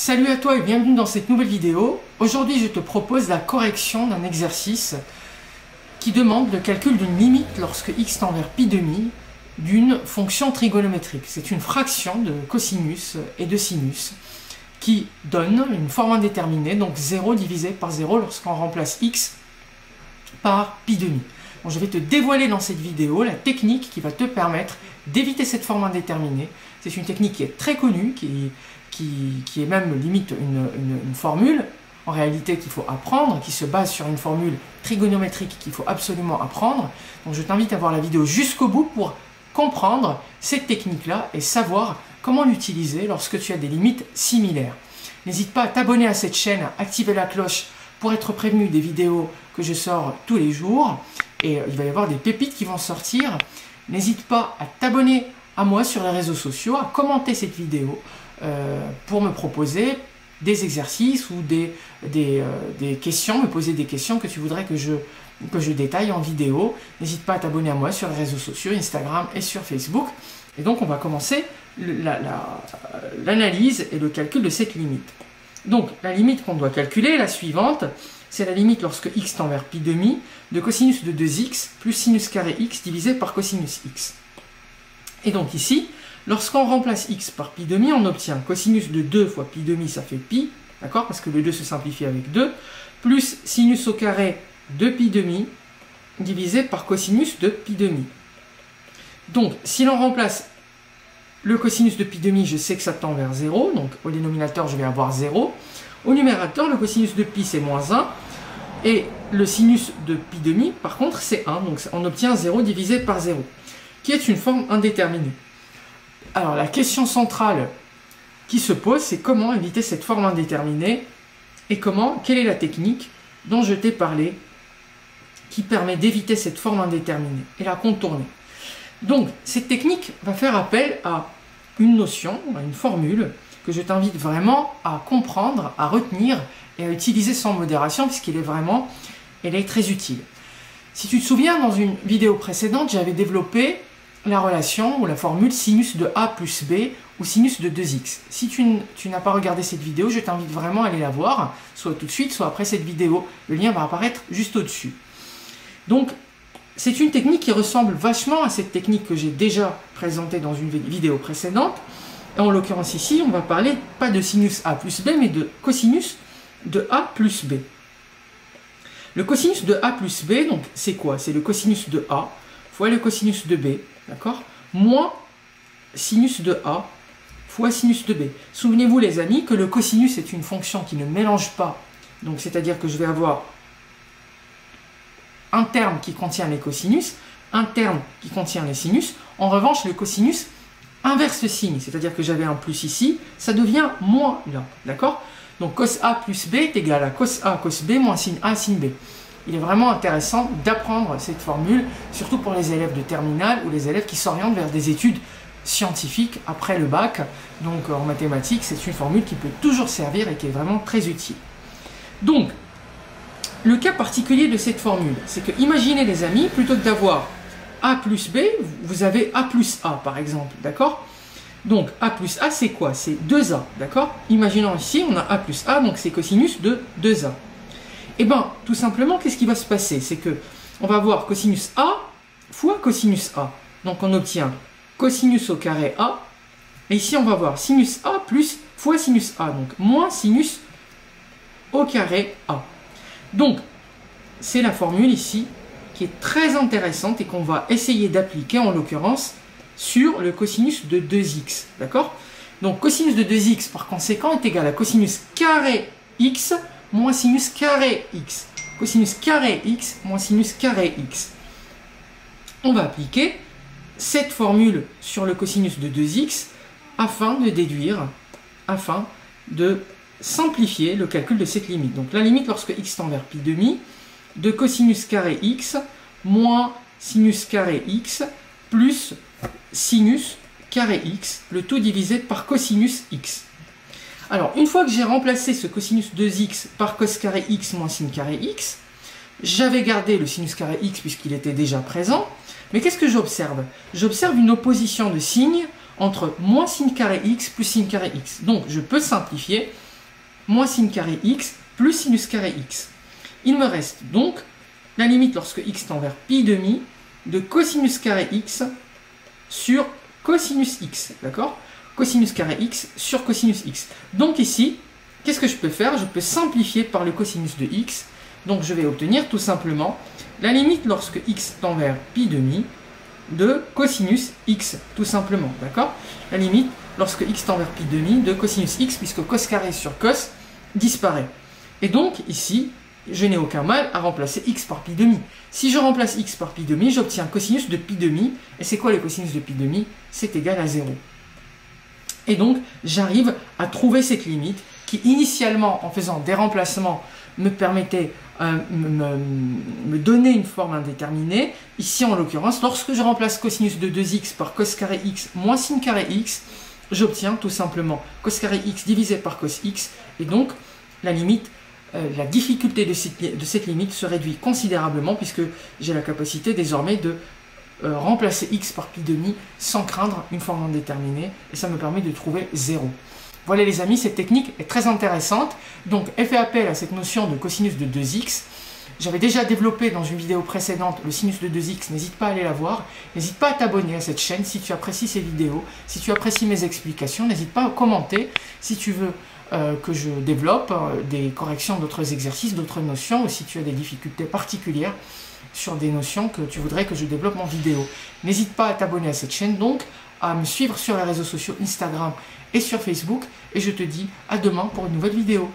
Salut à toi et bienvenue dans cette nouvelle vidéo. Aujourd'hui, je te propose la correction d'un exercice qui demande le calcul d'une limite lorsque x tend vers pi demi d'une fonction trigonométrique. C'est une fraction de cosinus et de sinus qui donne une forme indéterminée, donc 0 divisé par 0 lorsqu'on remplace x par pi demi. Bon, je vais te dévoiler dans cette vidéo la technique qui va te permettre d'éviter cette forme indéterminée. C'est une technique qui est très connue, qui est même limite une formule, en réalité qu'il faut apprendre, qui se base sur une formule trigonométrique qu'il faut absolument apprendre. Donc je t'invite à voir la vidéo jusqu'au bout pour comprendre cette technique-là et savoir comment l'utiliser lorsque tu as des limites similaires. N'hésite pas à t'abonner à cette chaîne, à activer la cloche pour être prévenu des vidéos que je sors tous les jours. Et il va y avoir des pépites qui vont sortir. N'hésite pas à t'abonner à moi sur les réseaux sociaux, à commenter cette vidéo pour me proposer des exercices ou des questions, me poser des questions que tu voudrais que je détaille en vidéo. N'hésite pas à t'abonner à moi sur les réseaux sociaux, Instagram et sur Facebook. Et donc on va commencer l'analyse et le calcul de cette limite. Donc la limite qu'on doit calculer est la suivante. C'est la limite lorsque x tend vers pi demi de cosinus de 2x plus sinus carré x divisé par cosinus x. Et donc ici, lorsqu'on remplace x par pi demi, on obtient cosinus de 2 fois pi demi, ça fait pi, d'accord, parce que le 2 se simplifie avec 2, plus sinus au carré de pi demi divisé par cosinus de pi demi. Donc, si l'on remplace le cosinus de pi demi, je sais que ça tend vers 0, donc au dénominateur, je vais avoir 0. Au numérateur, le cosinus de pi, c'est moins 1. Et le sinus de pi demi, par contre, c'est 1. Donc, on obtient 0 divisé par 0, qui est une forme indéterminée. Alors, la question centrale qui se pose, c'est comment éviter cette forme indéterminée et quelle est la technique dont je t'ai parlé qui permet d'éviter cette forme indéterminée et la contourner. Donc, cette technique va faire appel à une notion, à une formule que je t'invite vraiment à comprendre, à retenir et à utiliser sans modération puisqu'elle est très utile. Si tu te souviens, dans une vidéo précédente, j'avais développé la relation ou la formule sinus de a plus b ou sinus de 2x. Si tu n'as pas regardé cette vidéo, je t'invite vraiment à aller la voir, soit tout de suite, soit après cette vidéo. Le lien va apparaître juste au-dessus. Donc, c'est une technique qui ressemble vachement à cette technique que j'ai déjà présentée dans une vidéo précédente. Et en l'occurrence ici, on va parler pas de sinus a plus b, mais de cosinus de a plus b. Le cosinus de a plus b, donc c'est quoi? C'est le cosinus de a fois le cosinus de b, d'accord? Moins sinus de a fois sinus de b. Souvenez-vous les amis que le cosinus est une fonction qui ne mélange pas. Donc c'est-à-dire que je vais avoir un terme qui contient les cosinus, un terme qui contient les sinus. En revanche, le cosinus inverse signe, c'est-à-dire que j'avais un plus ici, ça devient moins là, d'accord? Donc cos A plus B est égal à cos A cos B moins sin A sin B. Il est vraiment intéressant d'apprendre cette formule, surtout pour les élèves de terminale ou les élèves qui s'orientent vers des études scientifiques après le bac. Donc en mathématiques, c'est une formule qui peut toujours servir et qui est vraiment très utile. Donc, le cas particulier de cette formule, c'est que, imaginez les amis, plutôt que d'avoir A plus B, vous avez A plus A par exemple, d'accord? Donc A plus A c'est quoi? C'est 2A, d'accord? Imaginons ici, on a A plus A, donc c'est cosinus de 2A. Et bien, tout simplement, qu'est-ce qui va se passer? C'est que on va avoir cosinus A fois cosinus A. Donc on obtient cosinus au carré A, et ici on va avoir sinus A plus fois sinus A, donc moins sinus au carré A. Donc, c'est la formule ici qui est très intéressante et qu'on va essayer d'appliquer en l'occurrence sur le cosinus de 2x, d'accord? Donc, cosinus de 2x par conséquent est égal à cosinus carré x moins sinus carré x. Cosinus carré x moins sinus carré x. On va appliquer cette formule sur le cosinus de 2x afin de simplifier le calcul de cette limite. Donc la limite lorsque x tend vers pi demi de cosinus carré x moins sinus carré x plus sinus carré x, le tout divisé par cosinus x. Alors une fois que j'ai remplacé ce cosinus 2x par cos carré x moins sin carré x, j'avais gardé le sinus carré x puisqu'il était déjà présent, mais qu'est-ce que j'observe? J'observe une opposition de signes entre moins sin carré x plus sin carré x. Donc je peux simplifier moins sin carré x plus sinus carré x. Il me reste donc la limite lorsque x tend vers pi demi de cosinus carré x sur cosinus x, d'accord? Cosinus carré x sur cosinus x. Donc ici, qu'est-ce que je peux faire? Je peux simplifier par le cosinus de x. Donc je vais obtenir tout simplement la limite lorsque x tend vers pi demi de cosinus x, tout simplement, d'accord? La limite lorsque x tend vers pi demi de cosinus x, puisque cos carré sur cos disparaît. Et donc ici, je n'ai aucun mal à remplacer x par pi demi. Si je remplace x par pi demi, j'obtiens cosinus de pi demi. Et c'est quoi le cosinus de pi demi? C'est égal à 0. Et donc, j'arrive à trouver cette limite qui, initialement, en faisant des remplacements, me permettait me donner une forme indéterminée. Ici, en l'occurrence, lorsque je remplace cosinus de 2x par cos carré x moins sin carré x, j'obtiens tout simplement cos carré x divisé par cos x. Et donc, la limite, la difficulté de cette limite se réduit considérablement puisque j'ai la capacité désormais de remplacer x par pi demi sans craindre une forme indéterminée et ça me permet de trouver 0. Voilà les amis, cette technique est très intéressante. Donc elle fait appel à cette notion de cosinus de 2x. J'avais déjà développé dans une vidéo précédente le sinus de 2x, n'hésite pas à aller la voir. N'hésite pas à t'abonner à cette chaîne si tu apprécies ces vidéos, si tu apprécies mes explications. N'hésite pas à commenter si tu veux que je développe des corrections d'autres exercices, d'autres notions, ou si tu as des difficultés particulières sur des notions que tu voudrais que je développe en vidéo. N'hésite pas à t'abonner à cette chaîne, donc à me suivre sur les réseaux sociaux Instagram et sur Facebook, et je te dis à demain pour une nouvelle vidéo.